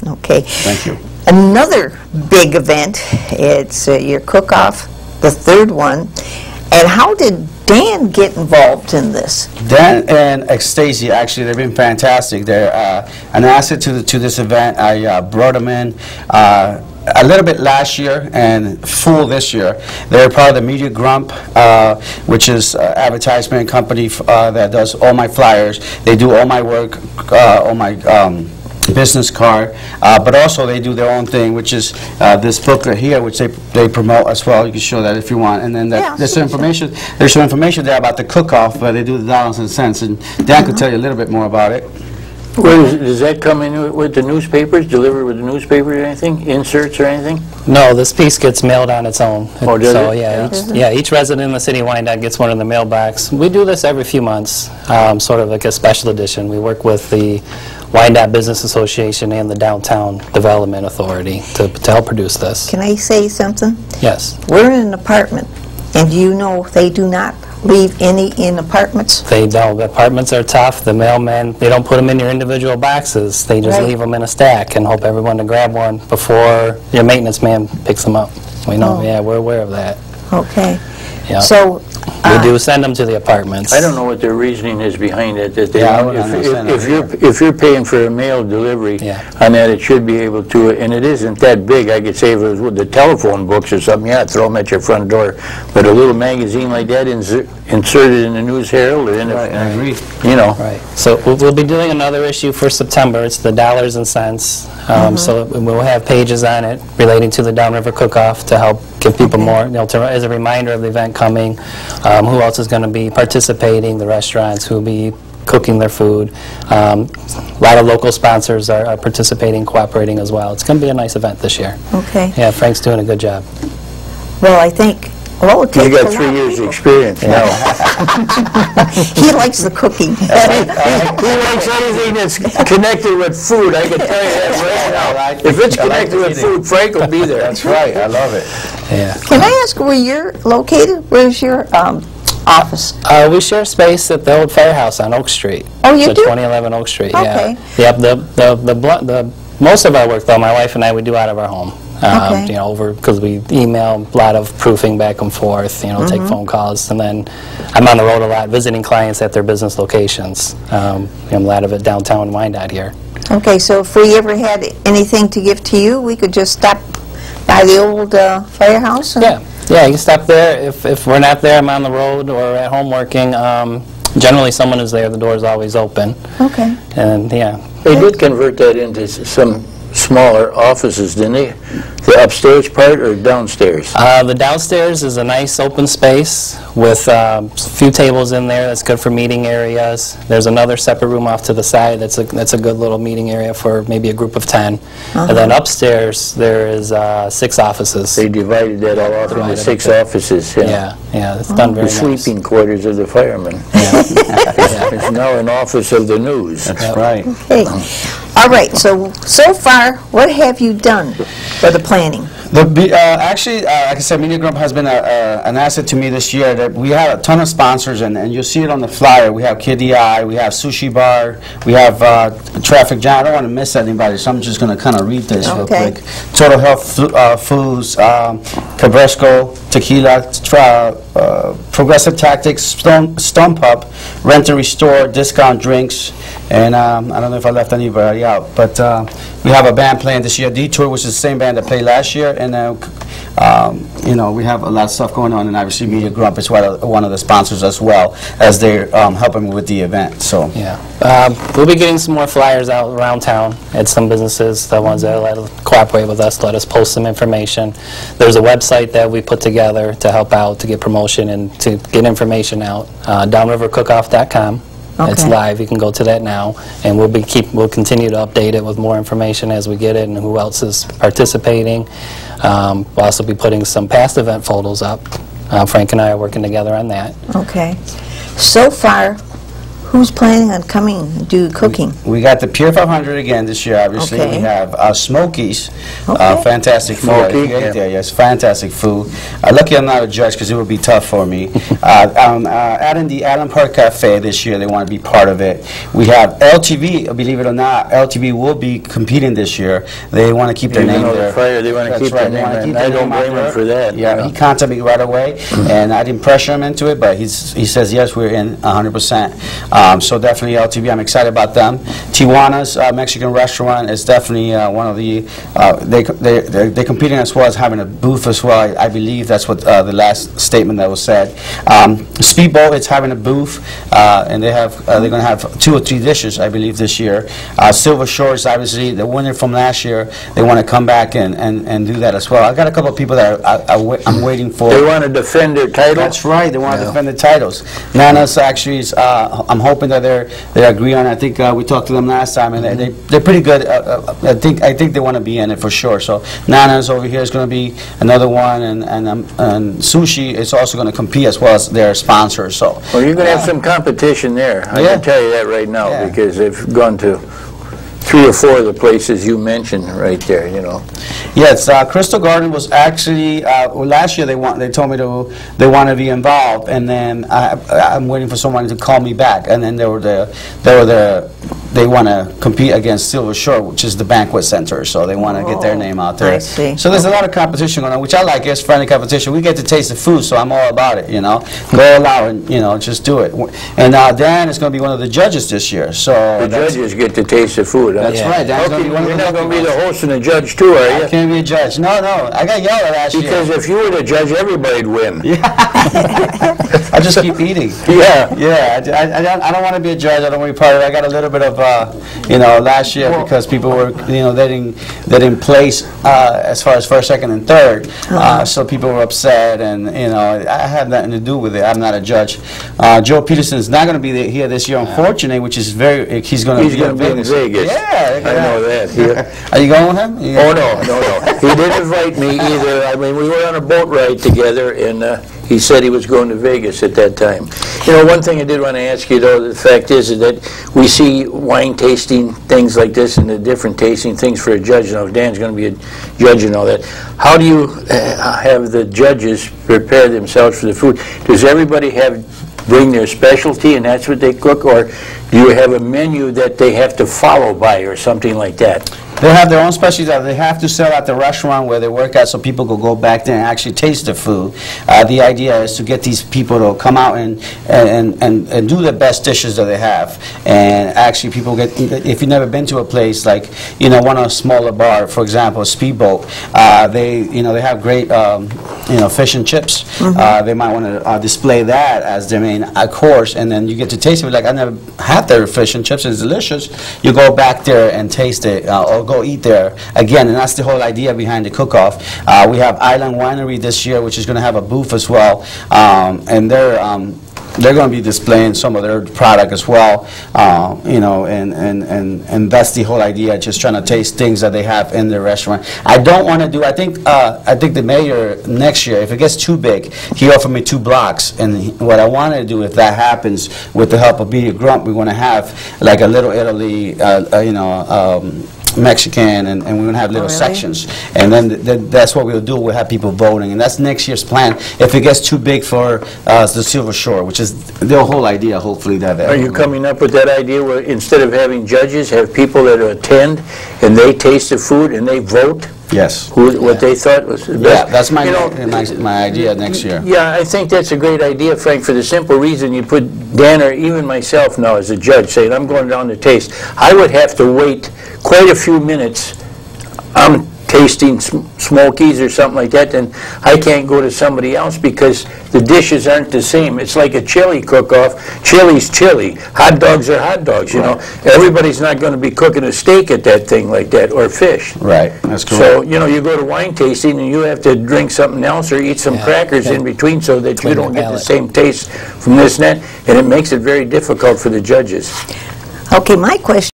Okay. Thank you. Another big event, it's your cook-off, the third one. And how did Dan get involved in this? Dan and Stacy, actually, they've been fantastic. They're an asset to this event. I brought them in a little bit last year and full this year. They're part of the MediaGrump, which is an advertisement company that does all my flyers. They do all my work, all my business card, but also they do their own thing, which is this booklet here, which they promote as well. You can show that if you want. And then there's some information there about the cook-off, where they do the dollars and cents, and Dan could tell you a little bit more about it. Does that come in with the newspapers, delivered with the newspaper or anything, inserts or anything? No, this piece gets mailed on its own. Oh, does so, it? Yeah, each resident in the city of Wyandotte gets one in the mailbox. We do this every few months, sort of like a special edition. We work with the Wyandotte Business Association and the Downtown Development Authority to help produce this. Can I say something? Yes. We're in an apartment, and you know they do not leave any in apartments? They don't. Apartments are tough. The mailmen, they don't put them in your individual boxes. They just leave them in a stack and hope everyone to grab one before your maintenance man picks them up. We know, yeah, we're aware of that. Okay. Yep. So we do send them to the apartments. I don't know what their reasoning is behind it. That they Yeah, if you're paying for a mail delivery on that, it should be able to, and it isn't that big. I could say if it was with the telephone books or something, yeah, throw them at your front door. But a little magazine like that, inserted in the News Herald or in the, I agree. you know. Right. So we'll be doing another issue for September. It's the dollars and cents. So we'll have pages on it relating to the Downriver Cook-Off to help give people more, you know, as a reminder of the event coming, who else is going to be participating, the restaurants who will be cooking their food. A lot of local sponsors are participating, cooperating as well. It's going to be a nice event this year. Okay. Yeah, Frank's doing a good job. Well, I think, well, it takes You got a 3 lot of years people. experience now. He likes the cooking. He likes anything that's connected with food, I can tell you that right now. If it's connected with food, Frank will be there. That's right. I love it. Yeah. Can I ask where you're located? Where's your office? We share space at the old firehouse on Oak Street. Oh, you so do? 2011 Oak Street. Okay. Yeah. Yep. The most of our work, though, my wife and I, we do out of our home. Okay. You know, because we email a lot of proofing back and forth. You know, take phone calls, and then I'm on the road a lot, visiting clients at their business locations. I'm a lot of it downtown Wyandotte here. Okay, so if we ever had anything to give to you, we could just stop by the old firehouse? Yeah, you can stop there. If we're not there, I'm on the road or at home working. Generally, someone is there. The door is always open. Okay. And yeah. They did convert that into some smaller offices, didn't they? The upstairs part or downstairs? The downstairs is a nice open space with a few tables in there. That's good for meeting areas. There's another separate room off to the side. That's a good little meeting area for maybe a group of 10. And then upstairs there is 6 offices. They divided that all off into 6 offices. Yeah, it's done very The nice. sleeping quarters of the firemen. It's now an office of the news. That's right. Okay. All right, so far, what have you done for the planning? Actually, like I said, MediaGrump has been an asset to me this year. That we have a ton of sponsors, and you'll see it on the flyer. We have Kid Eye, we have Sushi Bar, we have Traffic Jam. I don't want to miss anybody, so I'm just going to kind of read this real quick. Total Health Foods, Cabresco, Tequila, Progressive Tactics, Stone Pup, Rent to Restore, Discount Drinks, and I don't know if I left anybody out, but we have a band playing this year, Detour, which is the same band that played last year, and you know, we have a lot of stuff going on, and obviously MediaGrump is one of the sponsors as well, as they're helping with the event. So yeah, we'll be getting some more flyers out around town at some businesses, the ones that let cooperate with us, let us post some information. There's a website that we put together to help out, to get promotion and to get information out, downrivercookoff.com. Okay. It's live. You can go to that now, and we'll continue to update it with more information as we get it and who else is participating. We'll also be putting some past event photos up. Frank and I are working together on that. Okay. So far, Who's planning on coming to do cooking? We got the Pier 500 again this year, obviously. Okay. We have Smokies, Okay. fantastic food. Smoky, If you ate yeah. there, yes, fantastic food. Lucky I'm not a judge because it would be tough for me. Adding the Allen Park Cafe this year, they want to be part of it. We have LTV, believe it or not, LTV will be competing this year. They want to keep their Even name though there. the fire, they want to That's keep right, their they wanna name, keep and I their don't name out blame him there. for that. Yeah, you know. he contacted me right away, and I didn't pressure him into it, but he says, yes, we're in 100%. So definitely LTV, I'm excited about them. Tijuana's Mexican restaurant is definitely one of the, they're competing as well as having a booth as well. I believe that's what the last statement that was said. Speedboat is having a booth, and they're going to have 2 or 3 dishes, I believe, this year. Silver Shores, obviously, the winner from last year, they want to come back and do that as well. I got a couple of people that I'm waiting for. They want to defend their title? That's right. They want to defend the titles. Nana's actually is, I'm hoping that they agree on it. I think we talked to them last time, and they're pretty good. I think they want to be in it for sure. So Nana's over here is going to be another one, and Sushi is also going to compete as well as their sponsors. So Well, you're going to have some competition there. I Yeah. can tell you that right now, Yeah. because they've gone to 3 or 4 of the places you mentioned right there, you know. yes, Crystal Garden was actually last year. They told me they want to be involved, and then I'm waiting for someone to call me back, and then they want to compete against Silver Shore, which is the banquet center, so they want to get their name out there. I see. So there's a lot of competition going on, which I like. It's friendly competition. We get to taste the food, so I'm all about it. You know, go all out and just do it. And Dan is going to be one of the judges this year. So The judges get to taste the food. Huh? That's right. Dan's Okay, going to be one of you're the not going to be lucky the ones. host and the judge too, are I you? can't be a judge. No, I got yelled at last year. Because if you were the judge, everybody'd win. I just keep eating. Yeah. Yeah, I don't want to be a judge. I don't want to be part of it. I got a little bit of, last year because people were, they didn't place as far as first, second, and third. So people were upset, and I had nothing to do with it. I'm not a judge. Joe Peterson is not going to be here this year, unfortunately, which is he's going to be in Vegas. Yeah, I know that. Are you going with him? Oh, no. He didn't invite me either. I mean, we were on a boat ride together, and he said he was going to Vegas at that time. One thing I did want to ask you, though, the fact is that we see wine tasting, things like this, and the different tasting things for a judge. Now, if Dan's going to be a judge and all that, how do you have the judges prepare themselves for the food? Does everybody bring their specialty, and that's what they cook, or do you have a menu that they have to follow by or something like that? They have their own specialties that they have to sell at the restaurant where they work at, so people could go back there and actually taste the food. The idea is to get these people to come out and do the best dishes that they have. And actually people get, if you've never been to a place like, one of a smaller bar, for example, a Speedboat, they have great, fish and chips. They might want to display that as their main course, and then you get to taste it. Like, I never had their fish and chips, it's delicious. You go back there and taste it, or go eat there again, and that's the whole idea behind the cook-off. We have Island Winery this year, which is going to have a booth as well, and they're going to be displaying some of their product as well, and that's the whole idea, just trying to taste things that they have in their restaurant. I don't want to do, I think the mayor next year, if it gets too big, he offered me 2 blocks, and what I want to do, if that happens, with the help of MediaGrump, we want to have like a Little Italy, Mexican, and we're going to have little sections, and then that's what we'll do. We'll have people voting, and that's next year's plan. If it gets too big for the Silver Shore, which is the whole idea, hopefully that. Are you coming up with that idea where instead of having judges, have people that attend and they taste the food and they vote? Yes. What they thought was the best? Yeah, that's my idea next year. Yeah, I think that's a great idea, Frank, for the simple reason you put Dan or even myself now as a judge saying, I'm going down to taste. I would have to wait quite a few minutes. I'm tasting Smokies or something like that, then I can't go to somebody else because the dishes aren't the same. It's like a chili cook-off. Chili's chili. Hot dogs are hot dogs, you know. Everybody's not going to be cooking a steak at that thing like that, or fish. Right, that's correct. So, you go to wine tasting and you have to drink something else or eat some crackers in between so that you don't get the same taste from this and that, and it makes it very difficult for the judges. Okay, my question